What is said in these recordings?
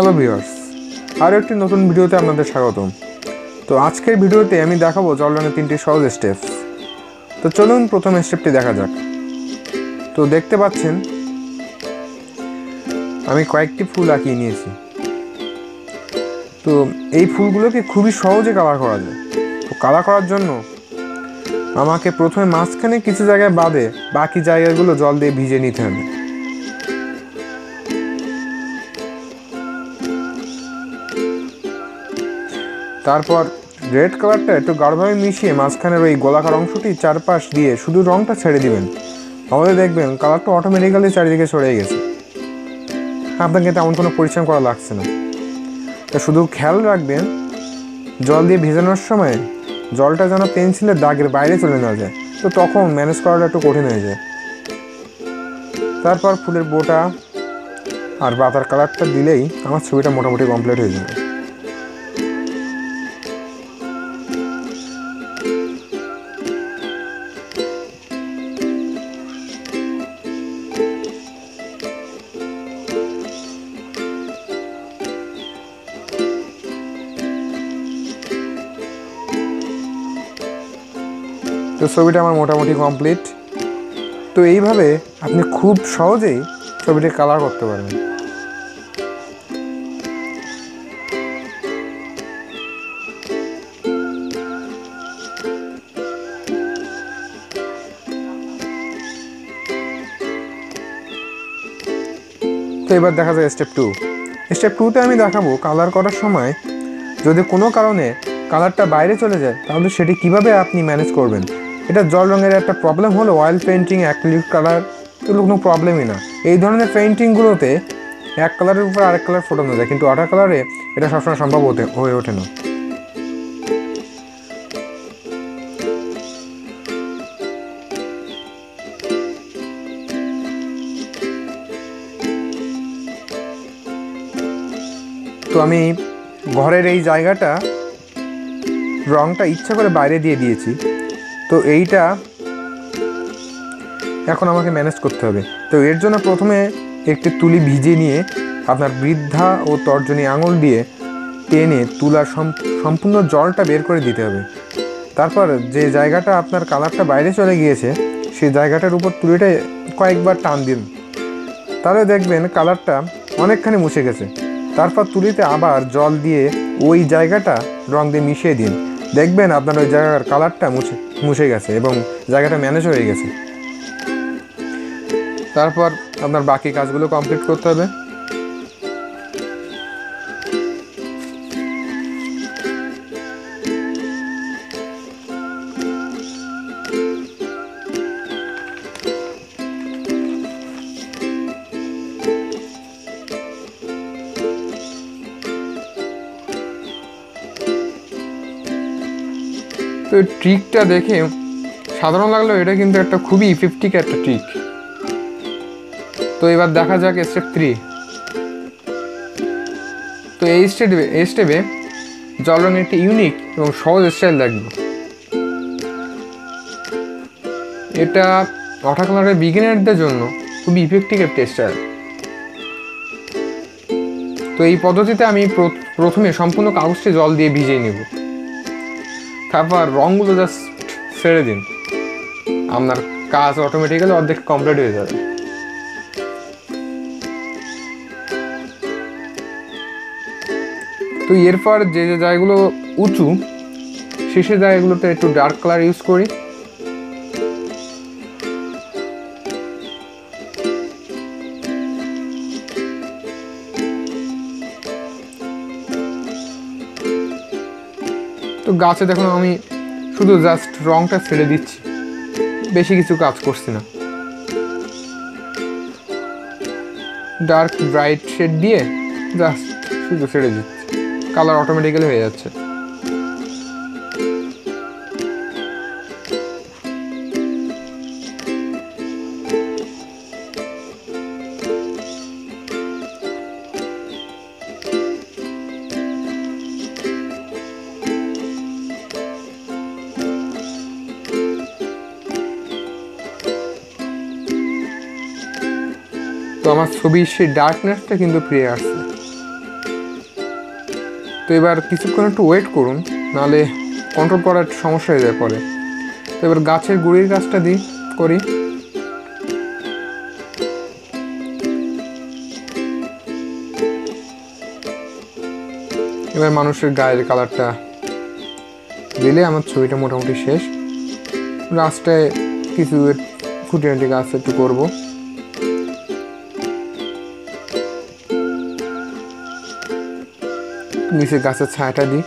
Hello viewers, আরও একটি নতুন ভিডিওতে আপনাদের স্বাগতম। তো আজকের ভিডিওতে আমি দেখাবো জল রঙের 3টি সহজ স্টেপস। তো চলুন প্রথম স্টেপটি দেখা যাক। তো দেখতে পাচ্ছেন আমি কয়েকটি ফুল আঁকিয়ে নিয়েছি। তো এই ফুলগুলোকে খুবই সহজে কালার করা যায়। তো কালার করার জন্য আমাকে প্রথমে মাঝখানে কিছু জায়গায় বাদে বাকি জায়গাগুলো জল দিয়ে ভিজিয়ে নিতে হবে। তারপর রেড কালারটা একটু গাঢ়ভাবে মিশিয়ে মাঝখানের ওই গোলাকার অংশটি চারপাশ দিয়ে শুধু রঙটা ছেড়ে দিবেন। তাহলে দেখবেন কালারটা অটোমেটিক্যালি চারিদিকে ছড়িয়ে গেছে, আপনাকে তেমন কোনো পরিশ্রম করা লাগছে না। তা শুধু খেয়াল রাখবেন জল দিয়ে ভেজানোর সময় জলটা যেন পেন্সিলের দাগের বাইরে চলে না যায়, তো তখন ম্যানেজ করাটা একটু কঠিন হয়ে যায়। তারপর ফুলের বোটা আর পাতার কালারটা দিলেই আমার ছবিটা মোটামুটি কমপ্লিট হয়ে যাবে। তো ছবিটা আমার মোটামুটি কমপ্লিট। তো এইভাবে আপনি খুব সহজেই ছবিটি কালার করতে পারবেন। তো এবার দেখা যায় স্টেপ 2। স্টেপ 2তে আমি দেখাবো কালার করার সময় যদি কোনো কারণে কালারটা বাইরে চলে যায় তাহলে সেটি কিভাবে আপনি ম্যানেজ করবেন। এটা জল রঙের একটা প্রবলেম হলো অয়েল পেন্টিং, অ্যাক্রিলিক কালার এগুলো কোনো প্রবলেমই না। এই ধরনের পেন্টিংগুলোতে এক কালারের উপর আরেক কালার ফোটানো যায়, কিন্তু ওয়াটার কালারে এটা সবসময় সম্ভব হয়ে ওঠে না। তো আমি ঘরের এই জায়গাটা রঙটা ইচ্ছা করে বাইরে দিয়ে দিয়েছি। তো এইটা এখন আমাকে ম্যানেজ করতে হবে। তো এর জন্য প্রথমে একটি তুলি ভিজিয়ে নিয়ে আপনার বৃদ্ধা ও তর্জনী আঙুল দিয়ে টেনে তুলার সম্পূর্ণ জলটা বের করে দিতে হবে। তারপর যে জায়গাটা আপনার কালারটা বাইরে চলে গিয়েছে সেই জায়গাটার উপর তুলিটা কয়েকবার টান দিন, তাহলে দেখবেন কালারটা অনেকখানি মুছে গেছে। তারপর তুলিতে আবার জল দিয়ে ওই জায়গাটা রং দিয়ে মিশিয়ে দিন, দেখবেন আপনার ওই জায়গার কালারটা মুছে গেছে এবং জায়গাটা ম্যানেজ হয়ে গেছে। তারপর আপনার বাকি কাজগুলো কমপ্লিট করতে হবে। তো ট্রিকটা দেখে সাধারণ লাগলেও এটা কিন্তু একটা খুবই ইফেক্টিভ একটা ট্রিক। তো এবার দেখা যাক স্টেপ 3। তো এই স্টেপে জল রঙের একটি ইউনিক এবং সহজ স্টাইল লাগবে। এটা ওয়াটার কালারের বিগিনারদের জন্য খুবই ইফেক্টিভ একটা স্টাইল। তো এই পদ্ধতিতে আমি প্রথমে সম্পূর্ণ কাগজটি জল দিয়ে ভিজিয়ে নেব, তারপর রঙগুলো জাস্ট ছেড়ে দিন, আপনার কাজ অটোমেটিক্যালি অর্ধেক কমপ্লিট হয়ে যাবে। তো এরপর যে জায়গাগুলো উঁচু শেষের জায়গাগুলোতে একটু ডার্ক কালার ইউজ করি। তো গাছে দেখুন আমি শুধু জাস্ট রংটা ছেড়ে দিচ্ছি, বেশি কিছু কাজ করছি না। ডার্ক ব্রাইট শেড দিয়ে জাস্ট শুধু ছেড়ে দিচ্ছি, কালার অটোমেটিক্যালি হয়ে যাচ্ছে। তো আমার ছবির সেই ডার্কনেসটা কিন্তু ফিরে আসছে। তো এবার কিছুক্ষণ একটু ওয়েট করুন, নাহলে কন্ট্রোল করার একটু সমস্যা হয়ে যায় পরে। তো এবার গাছের গুঁড়ির কাজটা করি। এবার মানুষের গায়ের কালারটা দিলে আমার ছবিটা মোটামুটি শেষ। গাছটায় কিছু খুঁটিনাটি গাছ একটু করবো। নিচে গাছের ছায়াটা দিই।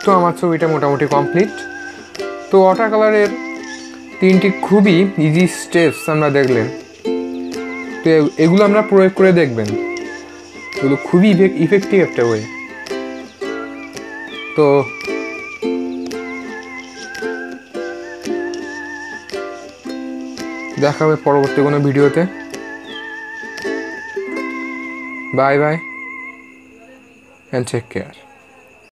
তো আমার ছবিটা মোটামুটি কমপ্লিট। তো ওয়াটার কালারের 3টি খুবই ইজি স্টেপস আমরা দেখলেন। তো এগুলো আমরা প্রয়োগ করে দেখবেন, এগুলো খুবই ইফেক্টিভ একটা ওয়ে। তো দেখা হবে পরবর্তী কোনো ভিডিওতে। Bye bye and take care.